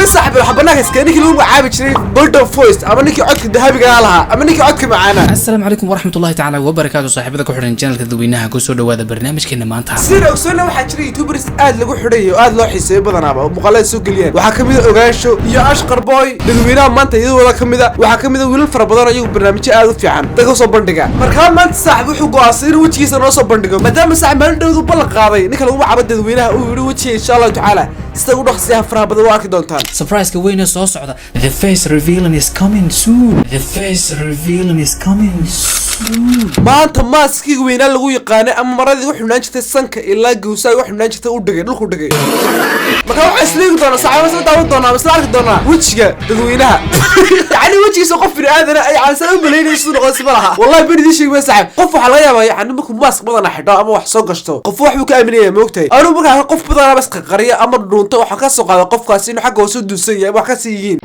صاحب حبناك اسكانك اللي هو عابد شري جولدن فويس اما نيكي عدك الذهبي قالها اما نيكي عدك معانا. السلام عليكم ورحمه الله تعالى وبركاته صاحبتك وحرين جانلك dadweynaha ku soo dhawaada barnaamijkeena maanta sida ogsana waxa jiray youtubers aad lagu xidhayo aad loo xiiseeyo badanaaba muuqaalada soo galiyeen waxa kamid ah ogaansho iyo ashqar boy dadweynaha maanta iyadoo wada kamid ah waxa kamid ah wiilal fara badan ayagu barnaamijyo aad u fiican dadka soo bandhiga markaa maanta saaxib wuxuu go'aansaday inuu wajigiisa noo soo bandhigo maadaama saaxib maalin dhawdu ballan qaaday ninka lagu macabad dadweynaha uu yiri wajiga insha Allah tacaala sida u dhaqsiyaha faraha badan waa arki doontaan surprise ka weyn soo socda the face revealing is coming soon the face revealing is coming soon maanta maaskii weynaa lagu yaqaanay ama maradii wax xunaan jirtay sanka ilaa gowsaay wax xunaan jirtay u dhigay dhulku dhigay markaa waxa isleeyi doona saxaabada daawan doona ama arki doona wajiga dadweynaha yani wajigiisa qof bini aadan ay aansan u maleynayso noqon sibalaha wallahi bari dishay ma saxab qof waxa laga yaabaa yani markuu maask badan xidho ama wax soo gashto qof wax uu ka aaminaya moogtay anu markaa qof badan bas qariya ama dhuunto waxa ka soo qaada qofkaas inuu xagga hoos u duusan yahay wax ka sii yihiin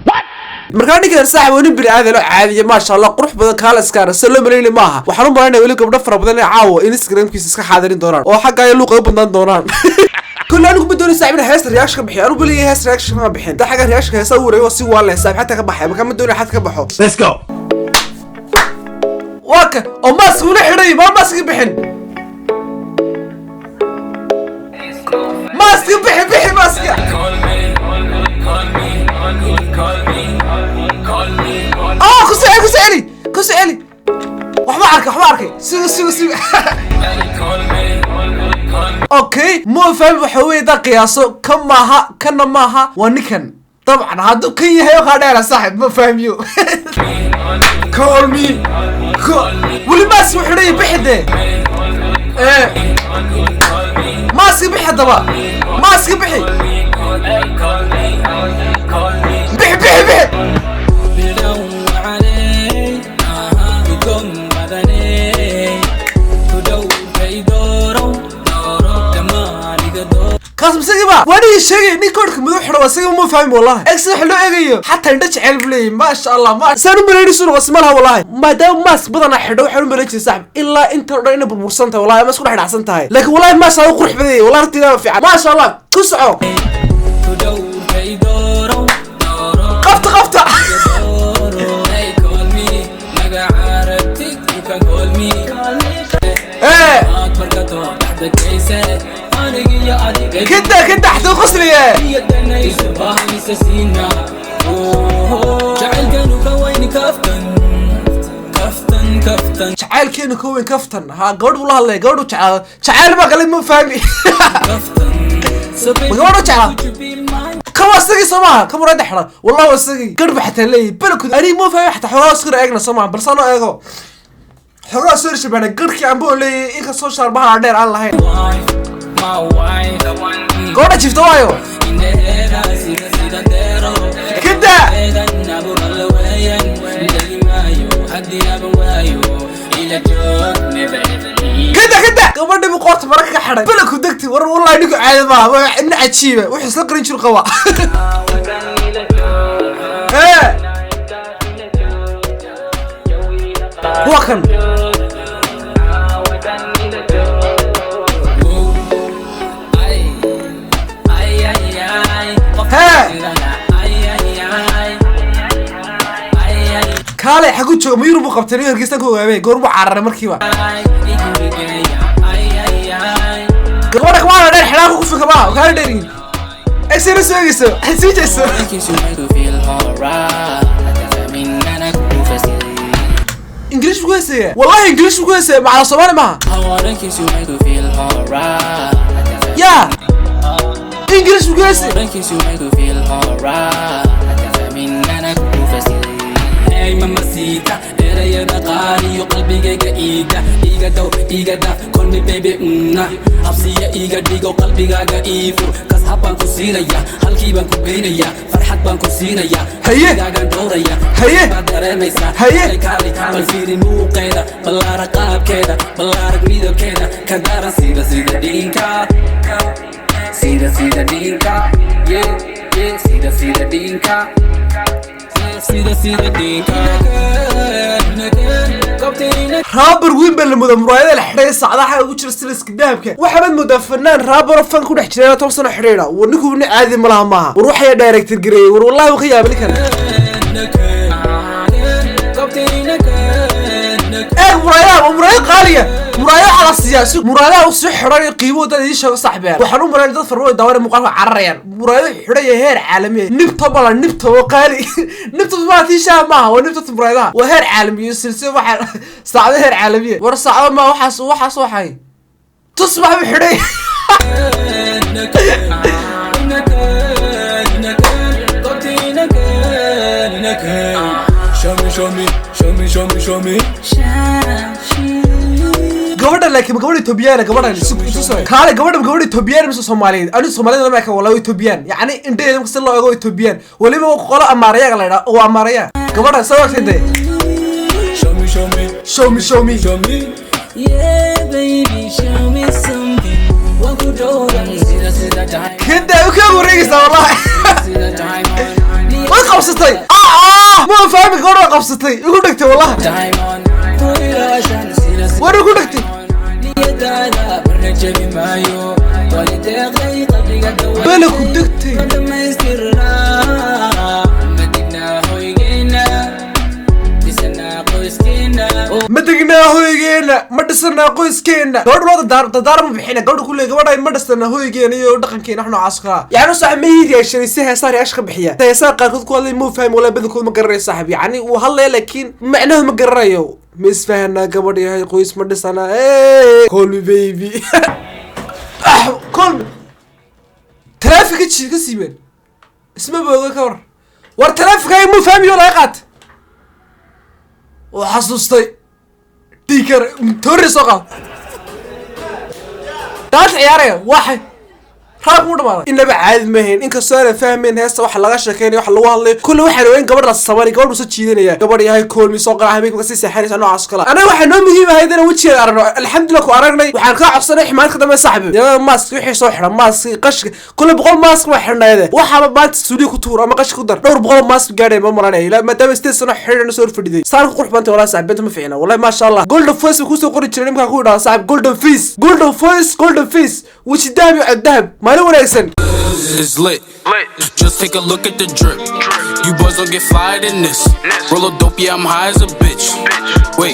markaa ninka saaxiib oo nin bini aadan oo caadiya ma sha Allah qurux badan kala iskaara soo maleeyay maaha waxaan u malaynayaa wali gabdho fara badan ee caawo Instagram-kiisa iska xaadirin doonaan oo xagga ay luuqa u bandaan doonaan كل أنا كنت بدوني ساعة من هاس رياكشن بحي أنا بقولي هاس رياكشن ما بحين ده حاجة رياكشن هيصور أيوة سوى والله ساعة حتى كبحي ما كان بدوني حتى كبحه let's go واك أو ماسك ولا حري ما ماسك بحين ماسك بحي ماسك كسالي وحبارك سيو اوكي مو فاهم وحوي ده قياسه كم ماها كنا ماها ونكن طبعا هادو كي هي قادر صاحب ما فاهم يو كول مي ولي ماس وحري بحده ايه ماسك بحي دابا ماسك بحي بحي قاسم سجبا واني شيء نيكورك مدوح روا سجبا مو فاهم والله اكس حلو ايغيو حتى ندج علب لي ما شاء الله ما سانو مليني سو اسمها والله ما دام ماس بدنا خدو خلو مليجي صاحب الا انت دينا بربرسنته والله ما اسكو دحدحسنتahay لكن والله ما شاء الله قرح بدي والله رتينا فيعل ما شاء الله كسعو قفت كده حتى خسري شعال كينو كوين كفتن ها قولوا والله الله قولوا شعال ما قال مو فاهمي قولوا شعال كم واسقي سماها كم راد حرا والله واسقي قرب حتى لي بلكو اني مو فاهم حتى حوا اسكر ايغنا سماها بس انا ايغو حوا سير شبانا قركي عم بقول لي ايغا سو شاربها دheer aan lahayn قولوا شفتوا وايو كده قبل ما قرت مرك حرق بلكو دقتي والله انك عادي ما ان عجيبه وحس لا قرين شو قوا هو كان كالي حقو جوج ما يربو قبتني هرجيستا كو غابي غوربو عرر markiiba gabadha kuma dheer xilaa ku fikaba ka dheerin اسير سويسو حسيتسو انجليش كويسه والله انجليش كويسه مع الصومالي ما يا انجليش كويسه mamacita erayada qaaliyo qalbigayga iiga daf call me baby habsiya iiga dhigo qalbigaaga iifur kas habaan ku siinaya halkii baan ku geynaya farxad baan ku siinaya hayagaagan dhowraya baad dareemaysaa bal fiiri muuqeeda ballaara qaabkeeda ballaarag midabkeeda ka daran sida dhiinka sida dhiinka sida dhiinka sida dinka رابر وين بالمدة مرايدة الحرية صعدها وجر سلسك دهبك وحبد مدة فنان رابر فن كل حجرنا توصلنا حريرة ونكو بني عادي ملها معها وروح يا دايركتر جري والله وخياب لك مرايا غالية مرايا على السياسة مرايا وسحر قيمة ده ليش صاحبها وحنو مرايا ده في الروح دوري مقام عريان مرايا حرية هير عالمية نبتة بلا نبتة وقالي نبتة ما تيشا معها ونبتة مرايا وهير عالمية سلسلة واحد صعبة هير عالمية ورا صعبة ما وحس وحي تصبح بحرية show me gabadha laakiin gabadha Ethiopian gabadha kaale gabadha Ethiopian mise Soomaaliyeed ani Soomaaliyeed ma ka walaal Ethiopian yani indheeda si loo eego Ethiopian waliba qolo amaaraya la yiraahdo oo amaaraya gabadha soo waqtiyay show me yeah baby show me something wa ku dooran sida time kida ka wareegaysa wallahi ما قبضتي ما فاهم قرر قبضتي يقول لك والله وانا يقول لك بالك ودكتي مدقنا هويجينا مدسنا قويسكينا قبل ما تدار بحنا قبل كل قبل ما مدسنا هويجينا يودقن كينا إحنا عسكر يعني صاحب ميديا الشريسة صار يشخ بحياة تيسار قاعد كل مو فاهم ولا بدك كل مقرر صاحب يعني وهلا لكن معناه مقرر مس فهمنا قبل يا قويس مدسنا كول مي بيبي كول ترافيك شيء كسيبن اسمه بقول كور ورترافيك هاي مو فاهم ولا يقعد وحصلتي تيكر توري سوقا دات عياريا واحد راب مو دمار انبا عاد مهين انك سو فاهمين هسه waxa laga sheekeynay waxa lagu hadlay kullu waxa weyn gabadha sabari gabadhu soo jiidanaya gabadh yahay kool mi soo qara habeenka ka sii saxanaysa noocaas kala ana waxa noo muhiim ah idina wajiga aragno alxamdulillah ku aragnay waxaan ka codsanay ximaad khadama saaxiib yaa mask wixii soo xiran mask qash kullu boqol mask wax xirnayde waxa maanta suudi ku tuur ama qash ku dar dhowr boqol mask gaadhay ma maranay ila maadaama station xirna soo fadhiday saar ku qurux banta wala saaxiibta ma fiicna wallahi ma sha Allah golden face ku soo qori jiray nimka ku dhaw saaxiib golden face wixii dahab maalin wanaagsan It's lit. Just take a look at the drip. You boys don't get fired in this. Roll a dope, yeah, I'm high as a bitch. Wait.